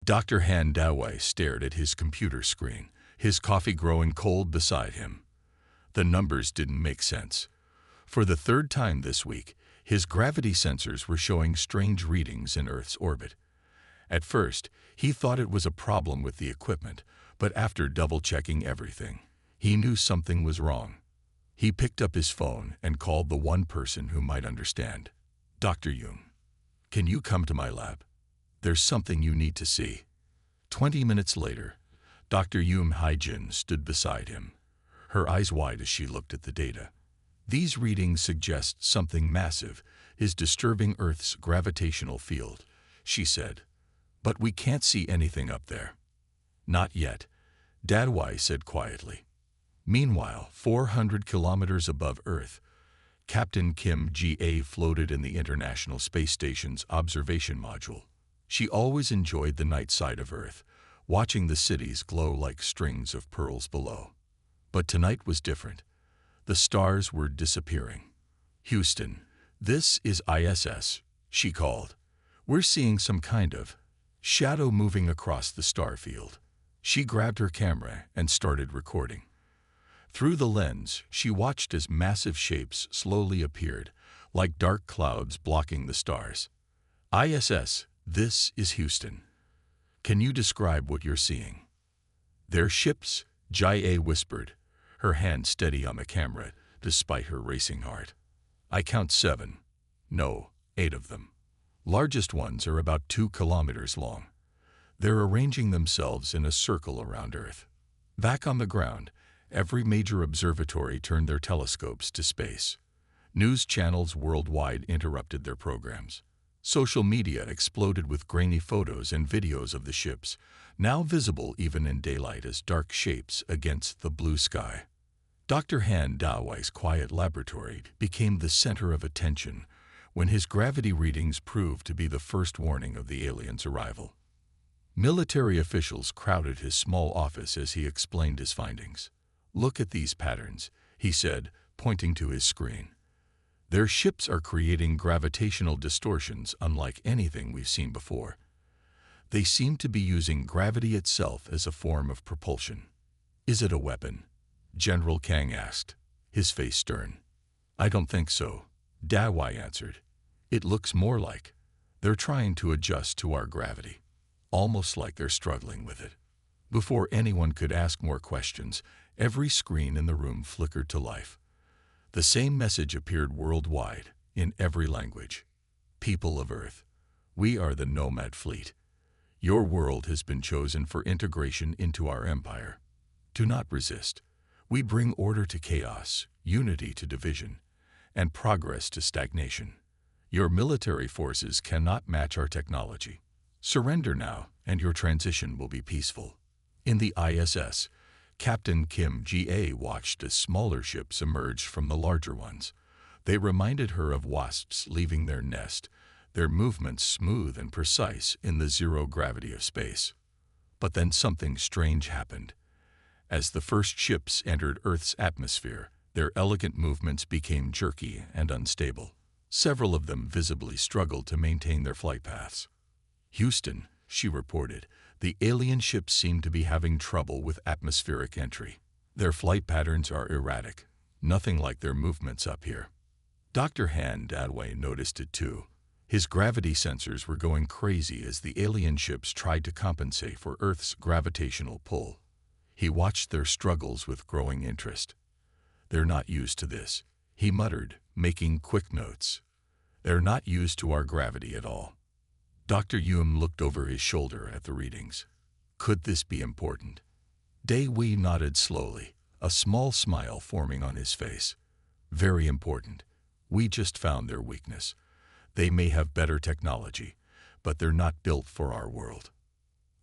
Dr. Han Dawei stared at his computer screen, his coffee growing cold beside him. The numbers didn't make sense. For the third time this week, his gravity sensors were showing strange readings in Earth's orbit. At first, he thought it was a problem with the equipment, but after double-checking everything, he knew something was wrong. He picked up his phone and called the one person who might understand. "Dr. Yoon, can you come to my lab? There's something you need to see." 20 minutes later, Dr. Yoon Hae-jin stood beside him, her eyes wide as she looked at the data. "These readings suggest something massive is disturbing Earth's gravitational field," she said. "But we can't see anything up there." "Not yet," Dadwai said quietly. Meanwhile, 400 kilometers above Earth, Captain Kim Ga floated in the International Space Station's observation module. She always enjoyed the night side of Earth, watching the cities glow like strings of pearls below. But tonight was different. The stars were disappearing. "Houston, this is ISS," she called. "We're seeing some kind of shadow moving across the star field." She grabbed her camera and started recording. Through the lens, she watched as massive shapes slowly appeared, like dark clouds blocking the stars. "ISS, this is Houston. Can you describe what you're seeing?" "They're ships," Jia whispered, her hand steady on the camera despite her racing heart. "I count 7. No, 8 of them. Largest ones are about 2 kilometers long. They're arranging themselves in a circle around Earth." Back on the ground, every major observatory turned their telescopes to space. News channels worldwide interrupted their programs. Social media exploded with grainy photos and videos of the ships, now visible even in daylight as dark shapes against the blue sky. Dr. Han Dawei's quiet laboratory became the center of attention when his gravity readings proved to be the first warning of the aliens' arrival. Military officials crowded his small office as he explained his findings. "Look at these patterns," he said, pointing to his screen. "Their ships are creating gravitational distortions unlike anything we've seen before. They seem to be using gravity itself as a form of propulsion." "Is it a weapon?" General Kang asked, his face stern. "I don't think so," Dawei answered. "It looks more like they're trying to adjust to our gravity, almost like they're struggling with it." Before anyone could ask more questions, every screen in the room flickered to life. The same message appeared worldwide, in every language. "People of Earth, we are the Nomad Fleet. Your world has been chosen for integration into our empire. Do not resist. We bring order to chaos, unity to division, and progress to stagnation. Your military forces cannot match our technology. Surrender now, and your transition will be peaceful." In the ISS, Captain Kim Ga watched as smaller ships emerged from the larger ones. They reminded her of wasps leaving their nest, their movements smooth and precise in the zero gravity of space. But then something strange happened. As the first ships entered Earth's atmosphere, their elegant movements became jerky and unstable. Several of them visibly struggled to maintain their flight paths. "Houston," she reported, "the alien ships seem to be having trouble with atmospheric entry. Their flight patterns are erratic, nothing like their movements up here." Dr. Han Dawei noticed it too. His gravity sensors were going crazy as the alien ships tried to compensate for Earth's gravitational pull. He watched their struggles with growing interest. "They're not used to this," he muttered, making quick notes. "They're not used to our gravity at all." Dr. Yoon looked over his shoulder at the readings. Could this be important? Dae-wee nodded slowly, a small smile forming on his face. "Very important. We just found their weakness. They may have better technology, but they're not built for our world."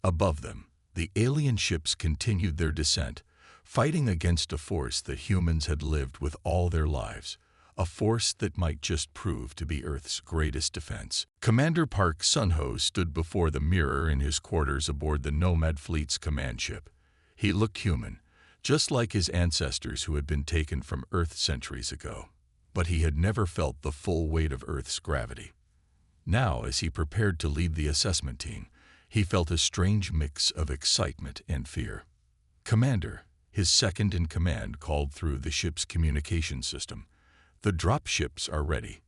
Above them, the alien ships continued their descent, fighting against a force that humans had lived with all their lives, a force that might just prove to be Earth's greatest defense. Commander Park Sun-ho stood before the mirror in his quarters aboard the Nomad Fleet's command ship. He looked human, just like his ancestors who had been taken from Earth centuries ago. But he had never felt the full weight of Earth's gravity. Now, as he prepared to lead the assessment team, He felt a strange mix of excitement and fear. "Commander," his second-in-command called through the ship's communication system. "The drop ships are ready."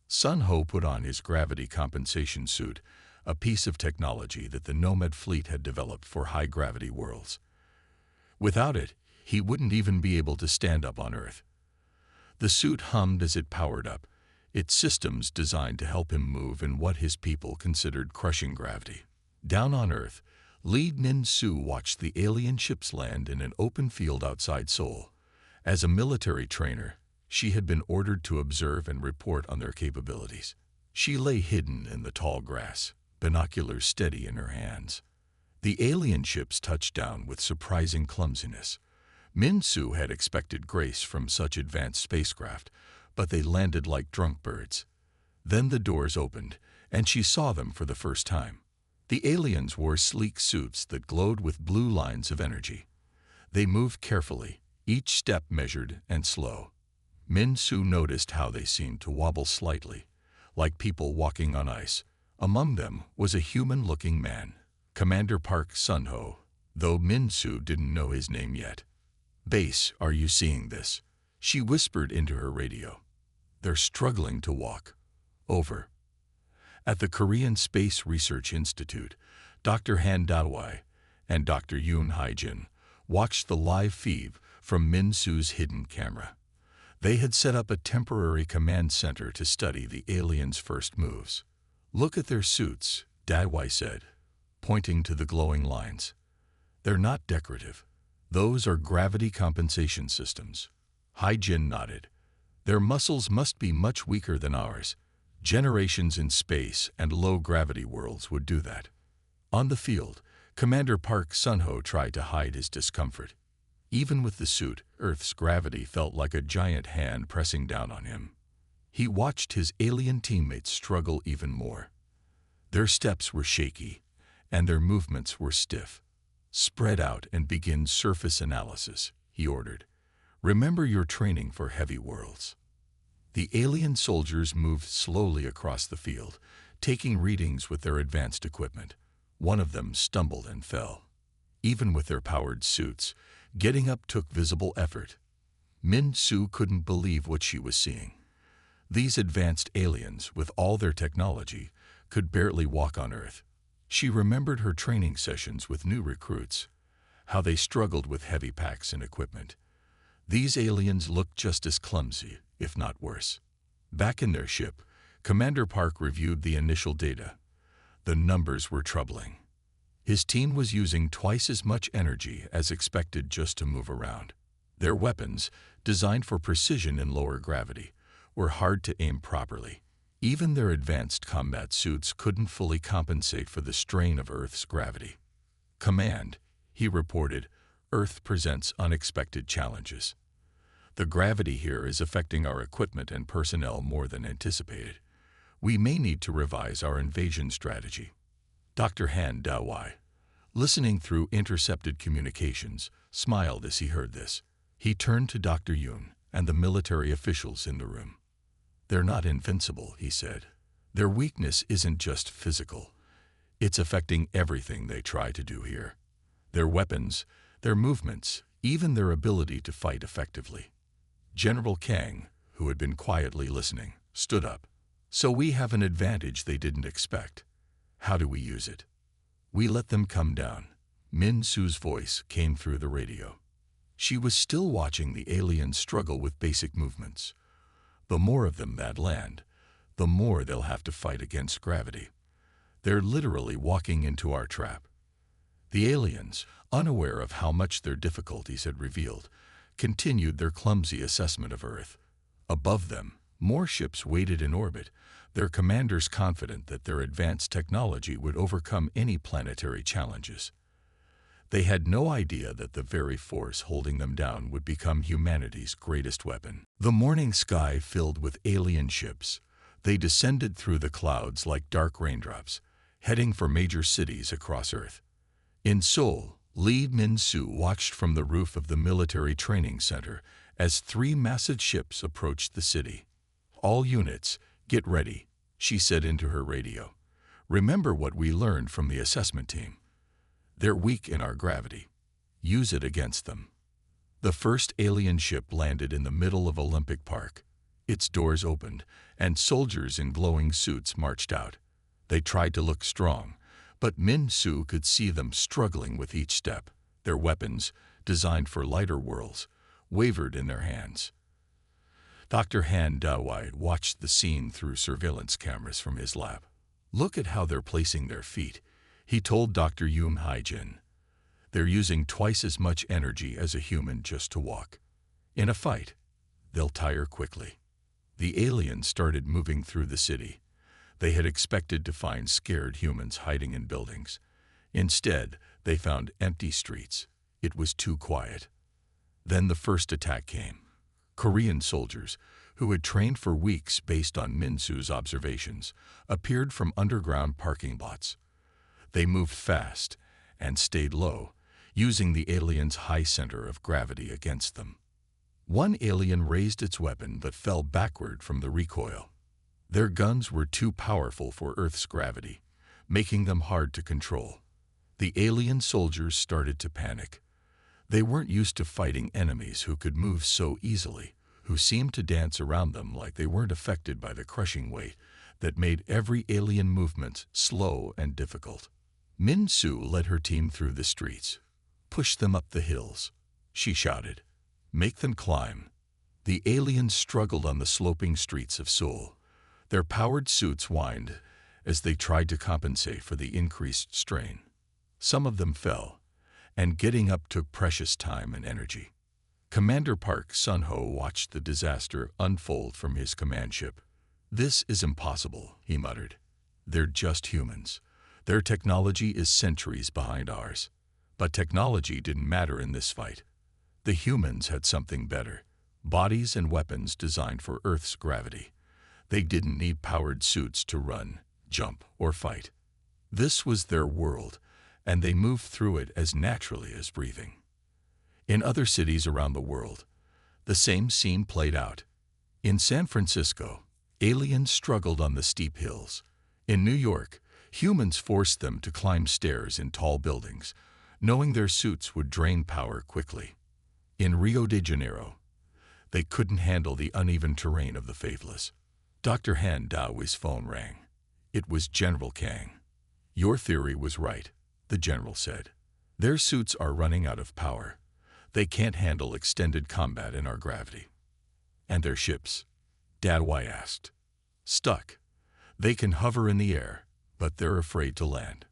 Sun Ho put on his gravity compensation suit, a piece of technology that the Nomad fleet had developed for high-gravity worlds. Without it, he wouldn't even be able to stand up on Earth. The suit hummed as it powered up, its systems designed to help him move in what his people considered crushing gravity. Down on Earth, Lee Min-soo watched the alien ships land in an open field outside Seoul. As a military trainer, she had been ordered to observe and report on their capabilities. She lay hidden in the tall grass, binoculars steady in her hands. The alien ships touched down with surprising clumsiness. Min-soo had expected grace from such advanced spacecraft, but they landed like drunk birds. Then the doors opened, and she saw them for the first time. The aliens wore sleek suits that glowed with blue lines of energy. They moved carefully, each step measured and slow. Min-soo noticed how they seemed to wobble slightly, like people walking on ice. Among them was a human-looking man, Commander Park Sun-ho, though Min-soo didn't know his name yet. "Base, are you seeing this?" she whispered into her radio. "They're struggling to walk." Over. At the Korean Space Research Institute, Dr. Han Da-wai and Dr. Yoon Hae-jin watched the live feed from Min-soo's hidden camera. They had set up a temporary command center to study the aliens' first moves. "Look at their suits," Da-wai said, pointing to the glowing lines. "They're not decorative. Those are gravity compensation systems." Hae-jin nodded. "Their muscles must be much weaker than ours. Generations in space and low-gravity worlds would do that." On the field, Commander Park Sun-ho tried to hide his discomfort. Even with the suit, Earth's gravity felt like a giant hand pressing down on him. He watched his alien teammates struggle even more. Their steps were shaky, and their movements were stiff. "Spread out and begin surface analysis," he ordered. "Remember your training for heavy worlds." The alien soldiers moved slowly across the field, taking readings with their advanced equipment. One of them stumbled and fell. Even with their powered suits, getting up took visible effort. Min-soo couldn't believe what she was seeing. These advanced aliens, with all their technology, could barely walk on Earth. She remembered her training sessions with new recruits, how they struggled with heavy packs and equipment. These aliens looked just as clumsy, if not worse. Back in their ship, Commander Park reviewed the initial data. The numbers were troubling. His team was using twice as much energy as expected just to move around. Their weapons, designed for precision in lower gravity, were hard to aim properly. Even their advanced combat suits couldn't fully compensate for the strain of Earth's gravity. "Command," he reported, "Earth presents unexpected challenges. The gravity here is affecting our equipment and personnel more than anticipated. We may need to revise our invasion strategy." Dr. Han Da-wai, listening through intercepted communications, smiled as he heard this. He turned to Dr. Yoon and the military officials in the room. "They're not invincible," he said. "Their weakness isn't just physical. It's affecting everything they try to do here. Their weapons, their movements, even their ability to fight effectively." General Kang, who had been quietly listening, stood up. "So we have an advantage they didn't expect. How do we use it?" "We let them come down." Min-soo's voice came through the radio. She was still watching the aliens struggle with basic movements. "The more of them that land, the more they'll have to fight against gravity. They're literally walking into our trap." The aliens, unaware of how much their difficulties had revealed, continued their clumsy assessment of Earth. Above them, more ships waited in orbit, their commanders confident that their advanced technology would overcome any planetary challenges. They had no idea that the very force holding them down would become humanity's greatest weapon. The morning sky filled with alien ships. They descended through the clouds like dark raindrops, heading for major cities across Earth. In Seoul, Lee Min-soo watched from the roof of the military training center as 3 massive ships approached the city. "All units, get ready," she said into her radio. Remember what we learned from the assessment team. They're weak in our gravity. Use it against them. The first alien ship landed in the middle of Olympic Park. Its doors opened, and soldiers in glowing suits marched out. They tried to look strong, but Min-Su could see them struggling with each step. Their weapons, designed for lighter worlds, wavered in their hands. Dr. Han Dawei watched the scene through surveillance cameras from his lab. Look at how they're placing their feet, he told Dr. Yum Hai-jin. They're using twice as much energy as a human just to walk. In a fight, they'll tire quickly. The aliens started moving through the city. They had expected to find scared humans hiding in buildings. Instead, they found empty streets. It was too quiet. Then the first attack came. Korean soldiers, who had trained for weeks based on Min-Su's observations, appeared from underground parking lots. They moved fast and stayed low, using the aliens' high center of gravity against them. One alien raised its weapon but fell backward from the recoil. Their guns were too powerful for Earth's gravity, making them hard to control. The alien soldiers started to panic. They weren't used to fighting enemies who could move so easily, who seemed to dance around them like they weren't affected by the crushing weight that made every alien movement slow and difficult. Min-Su led her team through the streets. Push them up the hills, she shouted. Make them climb. The aliens struggled on the sloping streets of Seoul. Their powered suits whined as they tried to compensate for the increased strain. Some of them fell, and getting up took precious time and energy. Commander Park Sun-ho watched the disaster unfold from his command ship. This is impossible, he muttered. They're just humans. Their technology is centuries behind ours. But technology didn't matter in this fight. The humans had something better, bodies and weapons designed for Earth's gravity. They didn't need powered suits to run, jump, or fight. This was their world, and they moved through it as naturally as breathing. In other cities around the world, the same scene played out. In San Francisco, aliens struggled on the steep hills. In New York, humans forced them to climb stairs in tall buildings, knowing their suits would drain power quickly. In Rio de Janeiro, they couldn't handle the uneven terrain of the faithless. Dr. Han Dawei's phone rang. It was General Kang. Your theory was right, the general said. Their suits are running out of power. They can't handle extended combat in our gravity. And their ships? Dawei asked. Stuck. They can hover in the air, but they're afraid to land.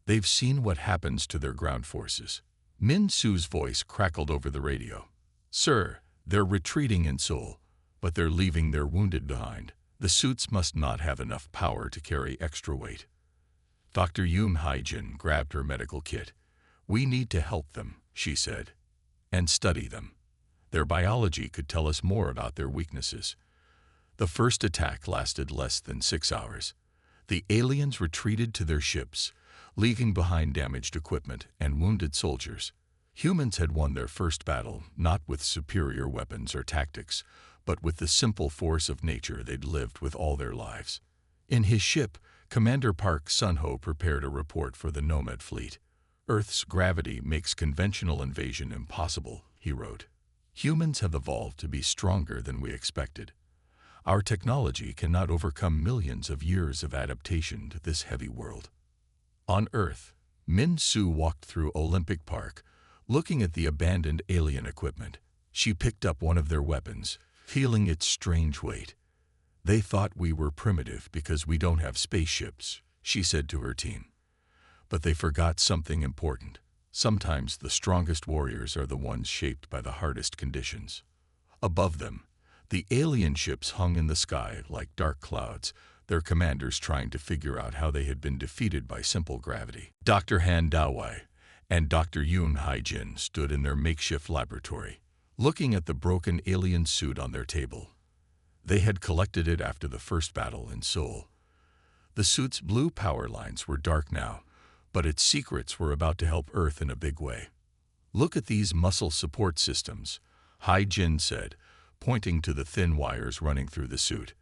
They've seen what happens to their ground forces. Min-Su's voice crackled over the radio. Sir, they're retreating in Seoul, but they're leaving their wounded behind. The suits must not have enough power to carry extra weight. Dr. Yum Hai-jin grabbed her medical kit. We need to help them, she said, and study them. Their biology could tell us more about their weaknesses. The first attack lasted less than 6 hours. The aliens retreated to their ships, leaving behind damaged equipment and wounded soldiers. Humans had won their first battle, not with superior weapons or tactics, but with the simple force of nature they'd lived with all their lives. In his ship, Commander Park Sun-ho prepared a report for the Nomad fleet. Earth's gravity makes conventional invasion impossible, he wrote. Humans have evolved to be stronger than we expected. Our technology cannot overcome millions of years of adaptation to this heavy world. On Earth, Min-Su walked through Olympic Park, looking at the abandoned alien equipment. She picked up one of their weapons, feeling its strange weight. They thought we were primitive because we don't have spaceships, she said to her team. But they forgot something important. Sometimes the strongest warriors are the ones shaped by the hardest conditions. Above them, the alien ships hung in the sky like dark clouds, their commanders trying to figure out how they had been defeated by simple gravity. Dr. Han Dawei and Dr. Yum Hai-jin stood in their makeshift laboratory, looking at the broken alien suit on their table. They had collected it after the first battle in Seoul. The suit's blue power lines were dark now, but its secrets were about to help Earth in a big way. Look at these muscle support systems, Hai-jin said, pointing to the thin wires running through the suit.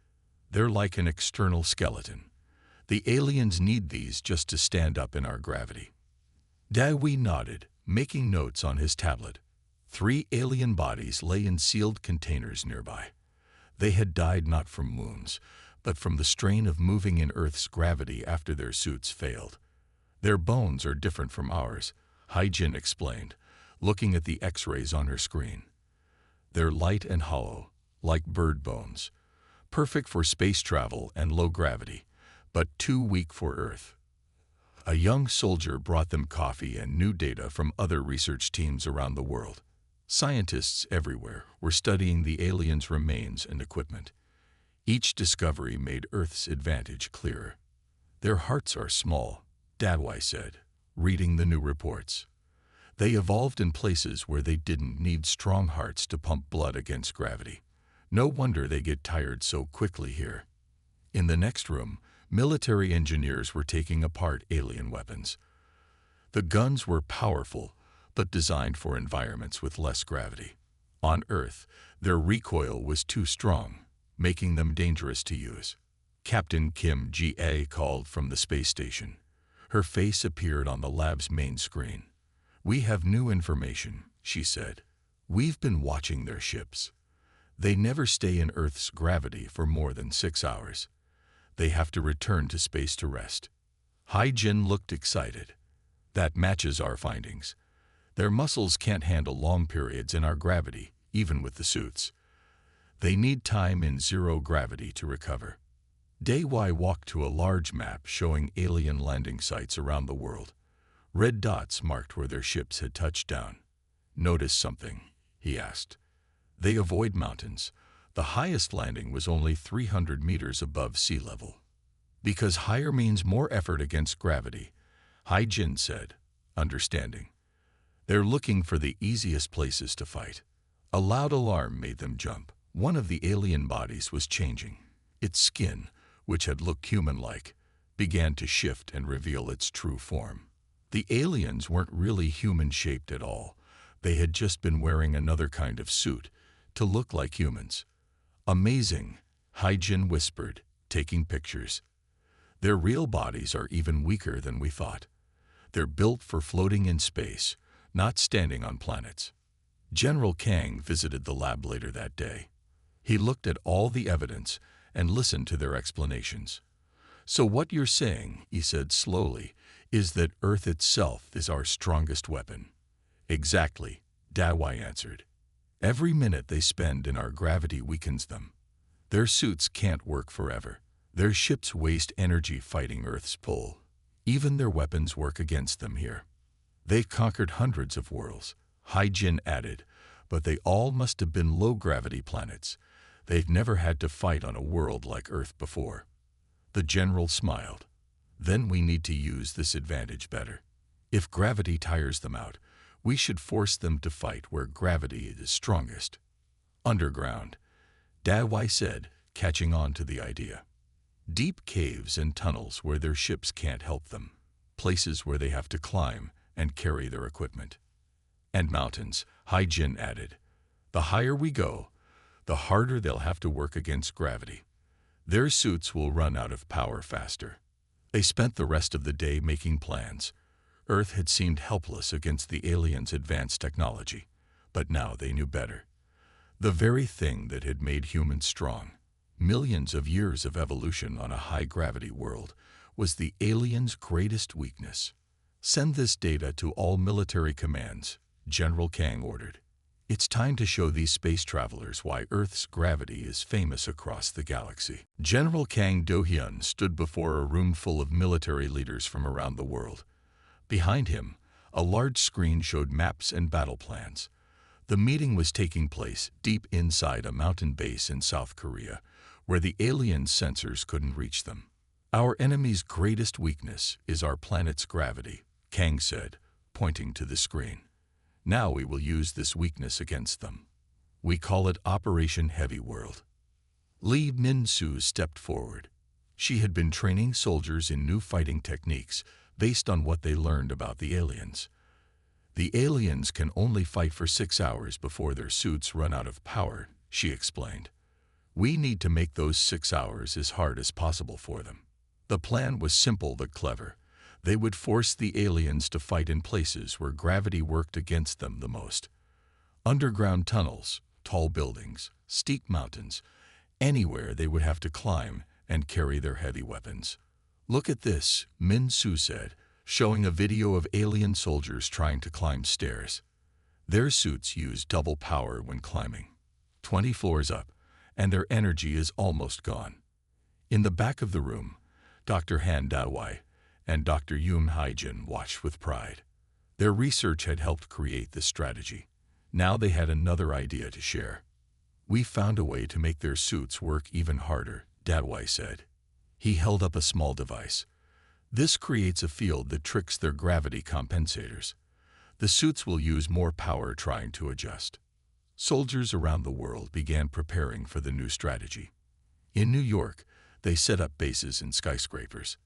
They're like an external skeleton. The aliens need these just to stand up in our gravity. Dawi nodded, making notes on his tablet. 3 alien bodies lay in sealed containers nearby. They had died not from wounds, but from the strain of moving in Earth's gravity after their suits failed. Their bones are different from ours, Hai-Jin explained, looking at the X-rays on her screen. They're light and hollow, like bird bones, perfect for space travel and low gravity, but too weak for Earth. A young soldier brought them coffee and new data from other research teams around the world. Scientists everywhere were studying the aliens' remains and equipment. Each discovery made Earth's advantage clearer. Their hearts are small, Dadwai said, reading the new reports. They evolved in places where they didn't need strong hearts to pump blood against gravity. No wonder they get tired so quickly here. In the next room, military engineers were taking apart alien weapons. The guns were powerful, but designed for environments with less gravity. On Earth, their recoil was too strong, making them dangerous to use. Captain Kim Ga called from the space station. Her face appeared on the lab's main screen. "We have new information," she said. "We've been watching their ships. They never stay in Earth's gravity for more than 6 hours. They have to return to space to rest." Hai-Jin looked excited. "That matches our findings. Their muscles can't handle long periods in our gravity, even with the suits. They need time in zero gravity to recover." Daewai walked to a large map showing alien landing sites around the world. Red dots marked where their ships had touched down. "Notice something?" he asked. "They avoid mountains. The highest landing was only 300 meters above sea level." "Because higher means more effort against gravity," Hai-Jin said, understanding. "They're looking for the easiest places to fight." A loud alarm made them jump. One of the alien bodies was changing. Its skin, which had looked human-like, began to shift and reveal its true form. The aliens weren't really human-shaped at all. They had just been wearing another kind of suit to look like humans. "Amazing," Hai-Jin whispered, taking pictures. "Their real bodies are even weaker than we thought. They're built for floating in space, not standing on planets." General Kang visited the lab later that day. He looked at all the evidence and listened to their explanations. "So what you're saying," he said slowly, "is that Earth itself is our strongest weapon." "Exactly," Dawai answered. "Every minute they spend in our gravity weakens them. Their suits can't work forever. Their ships waste energy fighting Earth's pull. Even their weapons work against them here. They've conquered hundreds of worlds," Hai-Jin added, "but they all must have been low-gravity planets. They've never had to fight on a world like Earth before." The general smiled. "Then we need to use this advantage better. If gravity tires them out, we should force them to fight where gravity is strongest." "Underground," Dawai said, catching on to the idea. "Deep caves and tunnels where their ships can't help them. Places where they have to climb and carry their equipment." "And mountains," Hai-Jin added. "The higher we go, the harder they'll have to work against gravity. Their suits will run out of power faster." They spent the rest of the day making plans. Earth had seemed helpless against the aliens' advanced technology, but now they knew better. The very thing that had made humans strong, millions of years of evolution on a high-gravity world, was the aliens' greatest weakness. "Send this data to all military commands," General Kang ordered. "It's time to show these space travelers why Earth's gravity is famous across the galaxy." General Kang Do-hyun stood before a room full of military leaders from around the world. Behind him, a large screen showed maps and battle plans. The meeting was taking place deep inside a mountain base in South Korea, where the alien sensors couldn't reach them. "Our enemy's greatest weakness is our planet's gravity," Kang said, pointing to the screen. "Now we will use this weakness against them. We call it Operation Heavy World." Lee Min-soo stepped forward. She had been training soldiers in new fighting techniques based on what they learned about the aliens. "The aliens can only fight for 6 hours before their suits run out of power," she explained. "We need to make those 6 hours as hard as possible for them." The plan was simple but clever. They would force the aliens to fight in places where gravity worked against them the most. Underground tunnels, tall buildings, steep mountains, anywhere they would have to climb and carry their heavy weapons. "Look at this," Min Su said, showing a video of alien soldiers trying to climb stairs. Their suits use double power when climbing, 20 floors up, and their energy is almost gone. In the back of the room, Dr. Han Dawai and Dr. Yoon Haijin watched with pride. Their research had helped create this strategy. Now they had another idea to share. "We found a way to make their suits work even harder," Dawai said. He held up a small device. "This creates a field that tricks their gravity compensators. The suits will use more power trying to adjust." Soldiers around the world began preparing for the new strategy. In New York, they set up bases in skyscrapers.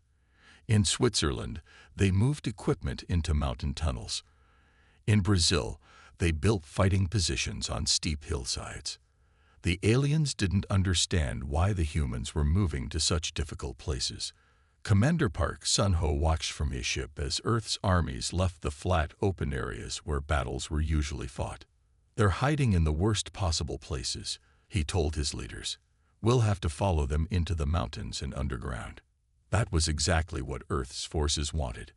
In Switzerland, they moved equipment into mountain tunnels. In Brazil, they built fighting positions on steep hillsides. The aliens didn't understand why the humans were moving to such difficult places. Commander Park Sun-ho watched from his ship as Earth's armies left the flat, open areas where battles were usually fought. "They're hiding in the worst possible places," he told his leaders. "We'll have to follow them into the mountains and underground." That was exactly what Earth's forces wanted.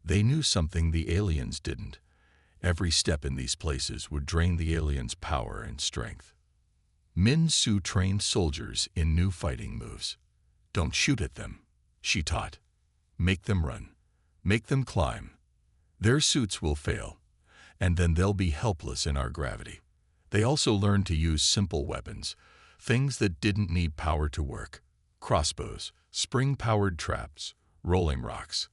They knew something the aliens didn't. Every step in these places would drain the aliens' power and strength. Min Su trained soldiers in new fighting moves. "Don't shoot at them," she taught. "Make them run. Make them climb. Their suits will fail, and then they'll be helpless in our gravity." They also learned to use simple weapons, things that didn't need power to work. Crossbows, spring-powered traps, rolling rocks.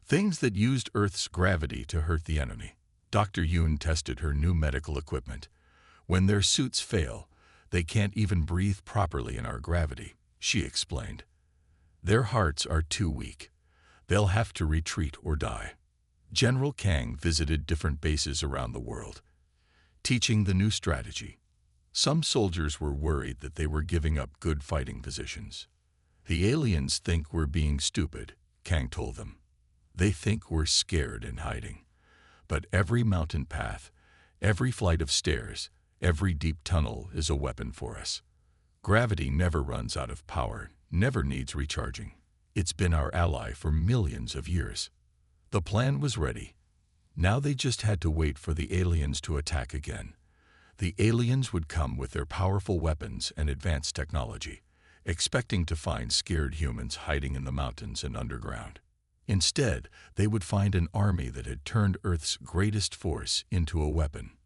Things that used Earth's gravity to hurt the enemy. Dr. Yoon tested her new medical equipment. "When their suits fail, they can't even breathe properly in our gravity," she explained. "Their hearts are too weak. They'll have to retreat or die." General Kang visited different bases around the world, teaching the new strategy. Some soldiers were worried that they were giving up good fighting positions. "The aliens think we're being stupid," Kang told them. "They think we're scared and hiding. But every mountain path, every flight of stairs, every deep tunnel is a weapon for us. Gravity never runs out of power, never needs recharging. It's been our ally for millions of years." The plan was ready. Now they just had to wait for the aliens to attack again. The aliens would come with their powerful weapons and advanced technology, expecting to find scared humans hiding in the mountains and underground. Instead, they would find an army that had turned Earth's greatest force into a weapon.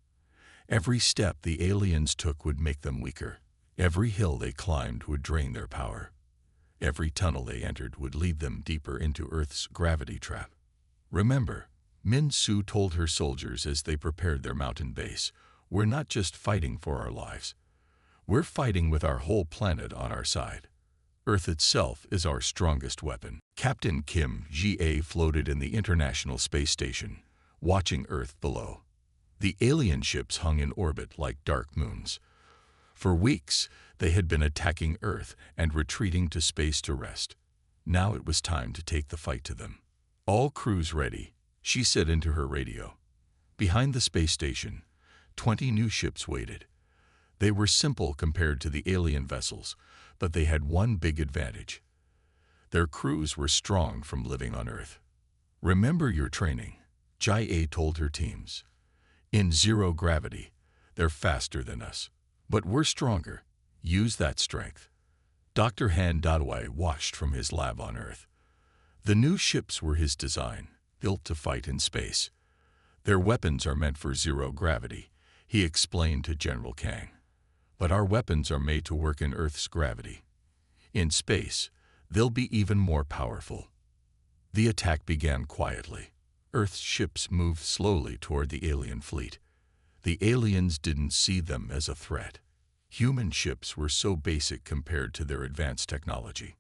Every step the aliens took would make them weaker. Every hill they climbed would drain their power. Every tunnel they entered would lead them deeper into Earth's gravity trap. "Remember," Min Su told her soldiers as they prepared their mountain base, "we're not just fighting for our lives. We're fighting with our whole planet on our side. Earth itself is our strongest weapon." Captain Kim Ji-a floated in the International Space Station, watching Earth below. The alien ships hung in orbit like dark moons. For weeks, they had been attacking Earth and retreating to space to rest. Now it was time to take the fight to them. "All crews ready," she said into her radio. Behind the space station, 20 new ships waited. They were simple compared to the alien vessels, but they had one big advantage. Their crews were strong from living on Earth. "Remember your training," Ji-a told her teams. "In zero gravity, they're faster than us. But we're stronger. Use that strength." Dr. Han Dawai watched from his lab on Earth. The new ships were his design, built to fight in space. "Their weapons are meant for zero gravity," he explained to General Kang. "But our weapons are made to work in Earth's gravity. In space, they'll be even more powerful." The attack began quietly. Earth's ships moved slowly toward the alien fleet. The aliens didn't see them as a threat. Human ships were so basic compared to their advanced technology.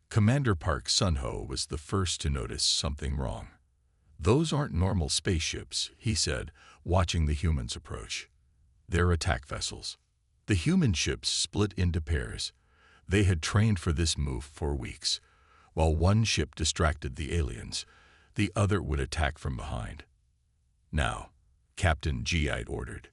Commander Park Sun-ho was the first to notice something wrong. "Those aren't normal spaceships," he said, watching the humans approach. "They're attack vessels." The human ships split into pairs. They had trained for this move for weeks. While one ship distracted the aliens, the other would attack from behind. Now, Captain Gi ordered.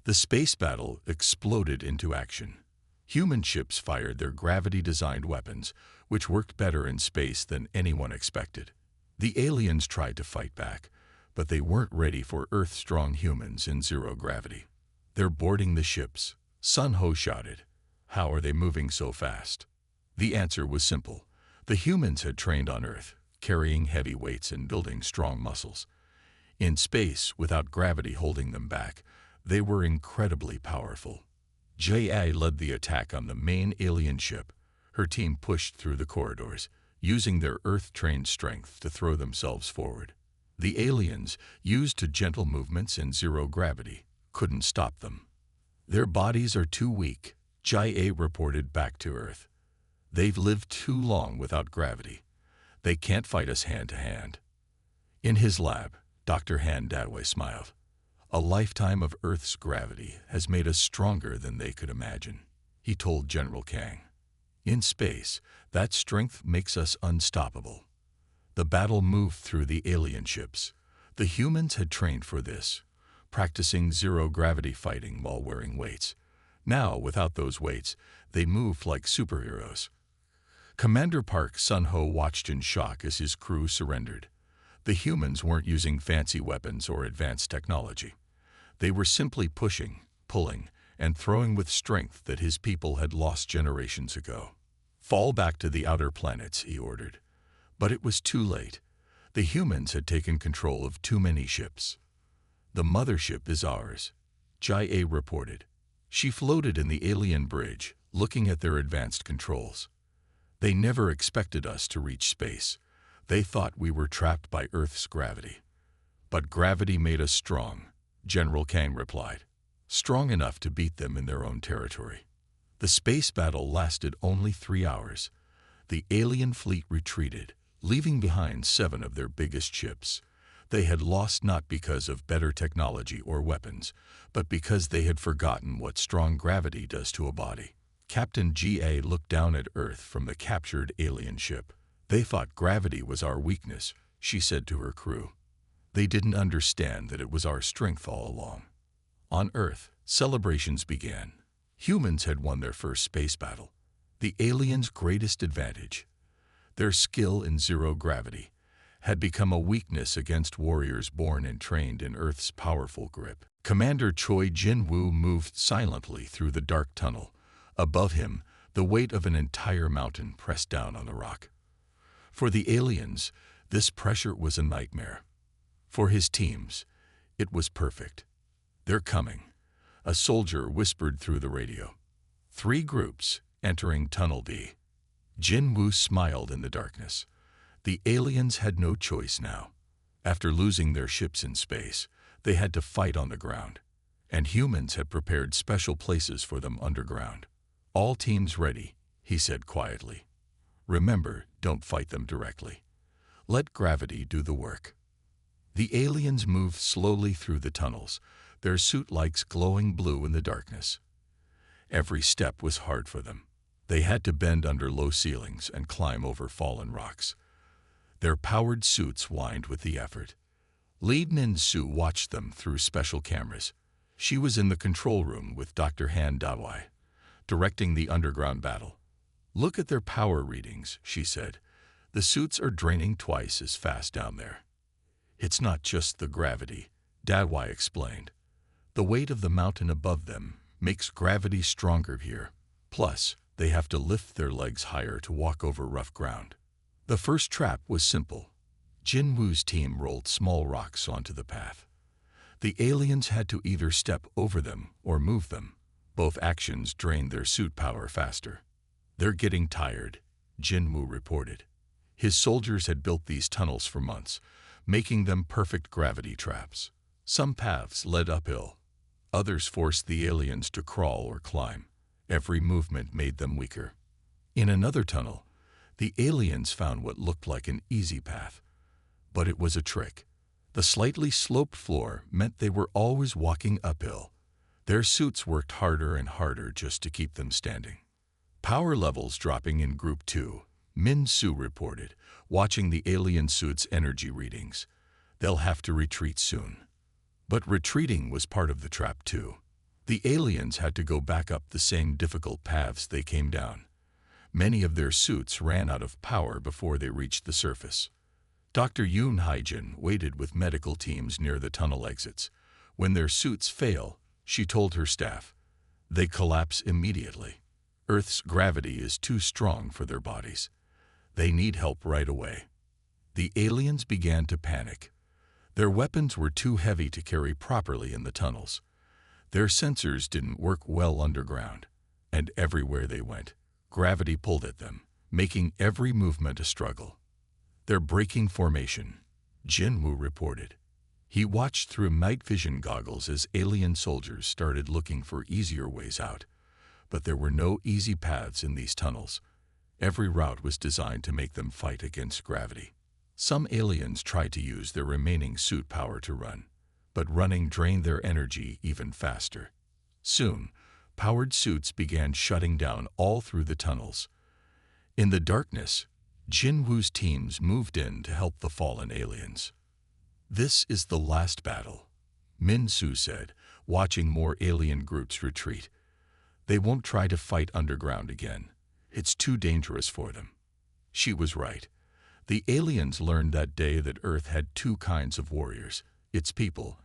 The space battle exploded into action. Human ships fired their gravity-designed weapons, which worked better in space than anyone expected. The aliens tried to fight back, but they weren't ready for Earth-strong humans in zero gravity. "They're boarding the ships," Sun Ho shouted. "How are they moving so fast?" The answer was simple. The humans had trained on Earth, carrying heavy weights and building strong muscles. In space, without gravity holding them back, they were incredibly powerful. Ji led the attack on the main alien ship. Her team pushed through the corridors, using their Earth-trained strength to throw themselves forward. The aliens, used to gentle movements and zero gravity, couldn't stop them. "Their bodies are too weak," Ji reported back to Earth. "They've lived too long without gravity. They can't fight us hand to hand." In his lab, Dr. Han Dadway smiled. "A lifetime of Earth's gravity has made us stronger than they could imagine," he told General Kang. "In space, that strength makes us unstoppable." The battle moved through the alien ships. The humans had trained for this, practicing zero-gravity fighting while wearing weights. Now, without those weights, they moved like superheroes. Commander Park Sun-ho watched in shock as his crew surrendered. The humans weren't using fancy weapons or advanced technology. They were simply pushing, pulling, and throwing with strength that his people had lost generations ago. "Fall back to the outer planets," he ordered. But it was too late. The humans had taken control of too many ships. "The mothership is ours," Ji reported. She floated in the alien bridge, looking at their advanced controls. "They never expected us to reach space. They thought we were trapped by Earth's gravity." "But gravity made us strong," General Kang replied. "Strong enough to beat them in their own territory." The space battle lasted only 3 hours. The alien fleet retreated, leaving behind 7 of their biggest ships. They had lost not because of better technology or weapons, but because they had forgotten what strong gravity does to a body. Captain Ga looked down at Earth from the captured alien ship. "They thought gravity was our weakness," she said to her crew. "They didn't understand that it was our strength all along." On Earth, celebrations began. Humans had won their first space battle. The aliens' greatest advantage, their skill in zero gravity, had become a weakness against warriors born and trained in Earth's powerful grip. Commander Choi Jin-woo moved silently through the dark tunnel. Above him, the weight of an entire mountain pressed down on the rock. For the aliens, this pressure was a nightmare. For his teams, it was perfect. "They're coming," a soldier whispered through the radio. 3 groups entering Tunnel D. Jin-woo smiled in the darkness. The aliens had no choice now. After losing their ships in space, they had to fight on the ground, and humans had prepared special places for them underground. "All teams ready," he said quietly. "Remember, don't fight them directly. Let gravity do the work." The aliens moved slowly through the tunnels, their suit lights glowing blue in the darkness. Every step was hard for them. They had to bend under low ceilings and climb over fallen rocks. Their powered suits whined with the effort. Lead Min-soo watched them through special cameras. She was in the control room with Dr. Han Dawai, directing the underground battle. "Look at their power readings," she said. "The suits are draining twice as fast down there." "It's not just the gravity," Dawai explained. "The weight of the mountain above them makes gravity stronger here. Plus, they have to lift their legs higher to walk over rough ground." The first trap was simple. Jin-woo's team rolled small rocks onto the path. The aliens had to either step over them or move them. Both actions drained their suit power faster. "They're getting tired," Jin-woo reported. His soldiers had built these tunnels for months, making them perfect gravity traps. Some paths led uphill. Others forced the aliens to crawl or climb. Every movement made them weaker. In another tunnel, the aliens found what looked like an easy path. But it was a trick. The slightly sloped floor meant they were always walking uphill. Their suits worked harder and harder just to keep them standing. Power levels dropping in Group 2, Min Su reported, watching the alien suit's energy readings. They'll have to retreat soon. But retreating was part of the trap too. The aliens had to go back up the same difficult paths they came down. Many of their suits ran out of power before they reached the surface. Dr. Yoon Haijin waited with medical teams near the tunnel exits. When their suits fail, she told her staff, they collapse immediately. Earth's gravity is too strong for their bodies. They need help right away. The aliens began to panic. Their weapons were too heavy to carry properly in the tunnels. Their sensors didn't work well underground, and everywhere they went, gravity pulled at them, making every movement a struggle. They're breaking formation, Jinwoo reported. He watched through night vision goggles as alien soldiers started looking for easier ways out. But there were no easy paths in these tunnels. Every route was designed to make them fight against gravity. Some aliens tried to use their remaining suit power to run, but running drained their energy even faster. Soon, powered suits began shutting down all through the tunnels. In the darkness, Jinwoo's teams moved in to help the fallen aliens. This is the last battle, Min Su said, watching more alien groups retreat. They won't try to fight underground again. It's too dangerous for them. She was right. The aliens learned that day that Earth had two kinds of warriors, its people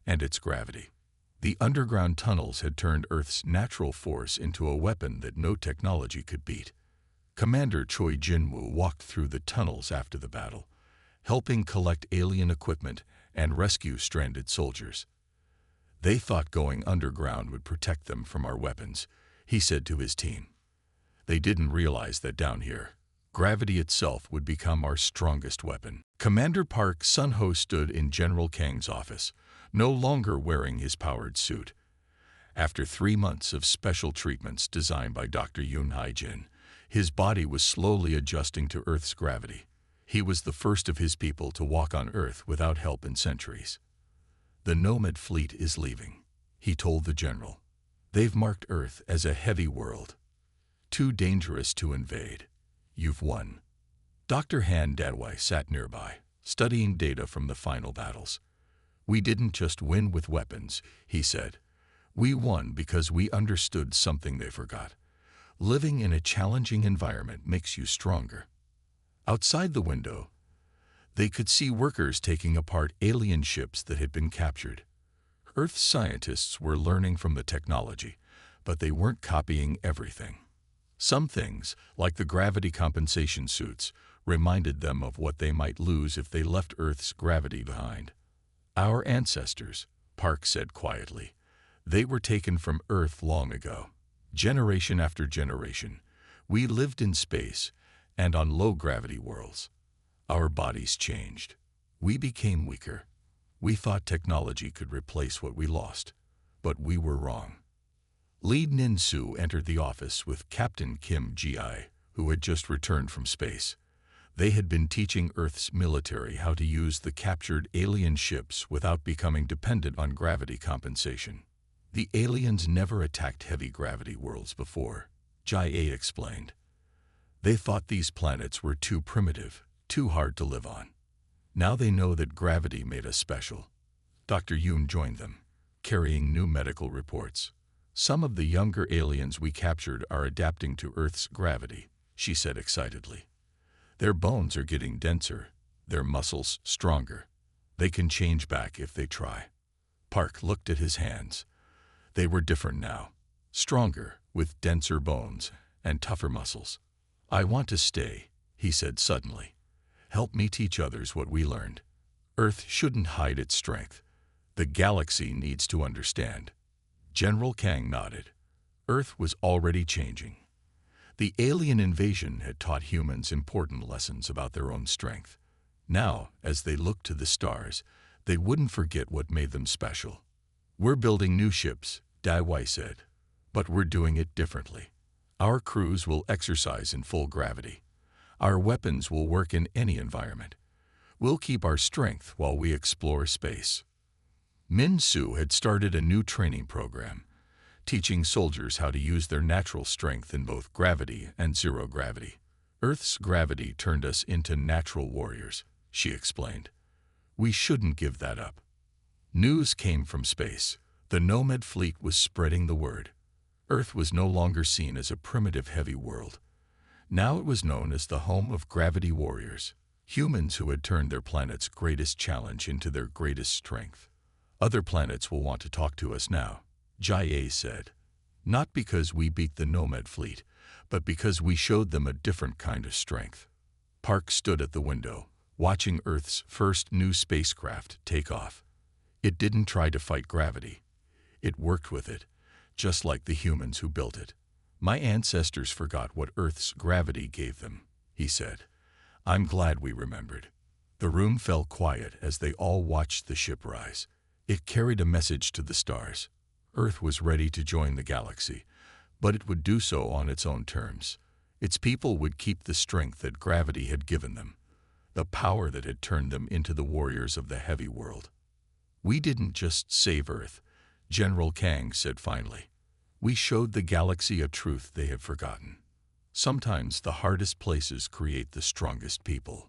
and its gravity. The underground tunnels had turned Earth's natural force into a weapon that no technology could beat. Commander Choi Jinwoo walked through the tunnels after the battle, helping collect alien equipment and rescue stranded soldiers. They thought going underground would protect them from our weapons, he said to his team. They didn't realize that down here, gravity itself would become our strongest weapon. Commander Park Sun-ho stood in General Kang's office, no longer wearing his powered suit. After 3 months of special treatments designed by Dr. Yoon Haijin, his body was slowly adjusting to Earth's gravity. He was the first of his people to walk on Earth without help in centuries. The Nomad fleet is leaving, he told the general. They've marked Earth as a heavy world. Too dangerous to invade. You've won. Dr. Han Dadwai sat nearby, studying data from the final battles. We didn't just win with weapons, he said. We won because we understood something they forgot. Living in a challenging environment makes you stronger. Outside the window, they could see workers taking apart alien ships that had been captured. Earth scientists were learning from the technology, but they weren't copying everything. Some things, like the gravity compensation suits, reminded them of what they might lose if they left Earth's gravity behind. Our ancestors, Park said quietly, they were taken from Earth long ago. Generation after generation, we lived in space and on low-gravity worlds. Our bodies changed. We became weaker. We thought technology could replace what we lost, but we were wrong. Lee Nin-soo entered the office with Captain Kim Ji-I, who had just returned from space. They had been teaching Earth's military how to use the captured alien ships without becoming dependent on gravity compensation. The aliens never attacked heavy gravity worlds before, Ji-A explained. They thought these planets were too primitive, too hard to live on. Now they know that gravity made us special. Dr. Yoon joined them, carrying new medical reports. Some of the younger aliens we captured are adapting to Earth's gravity, she said excitedly. Their bones are getting denser, their muscles stronger. They can change back if they try. Park looked at his hands. They were different now, stronger, with denser bones and tougher muscles. I want to stay, he said suddenly. Help me teach others what we learned. Earth shouldn't hide its strength. The galaxy needs to understand. General Kang nodded. Earth was already changing. The alien invasion had taught humans important lessons about their own strength. Now, as they looked to the stars, they wouldn't forget what made them special. We're building new ships, Dai said, but we're doing it differently. Our crews will exercise in full gravity. Our weapons will work in any environment. We'll keep our strength while we explore space. Min Su had started a new training program, teaching soldiers how to use their natural strength in both gravity and zero gravity. Earth's gravity turned us into natural warriors, she explained. We shouldn't give that up. News came from space. The Nomad fleet was spreading the word. Earth was no longer seen as a primitive heavy world. Now it was known as the home of gravity warriors, humans who had turned their planet's greatest challenge into their greatest strength. Other planets will want to talk to us now, Jai said. Not because we beat the Nomad fleet, but because we showed them a different kind of strength. Park stood at the window, watching Earth's first new spacecraft take off. It didn't try to fight gravity. It worked with it, just like the humans who built it. My ancestors forgot what Earth's gravity gave them, he said. I'm glad we remembered. The room fell quiet as they all watched the ship rise. It carried a message to the stars. Earth was ready to join the galaxy, but it would do so on its own terms. Its people would keep the strength that gravity had given them, the power that had turned them into the warriors of the heavy world. We didn't just save Earth, General Kang said finally. We showed the galaxy a truth they had forgotten. Sometimes the hardest places create the strongest people.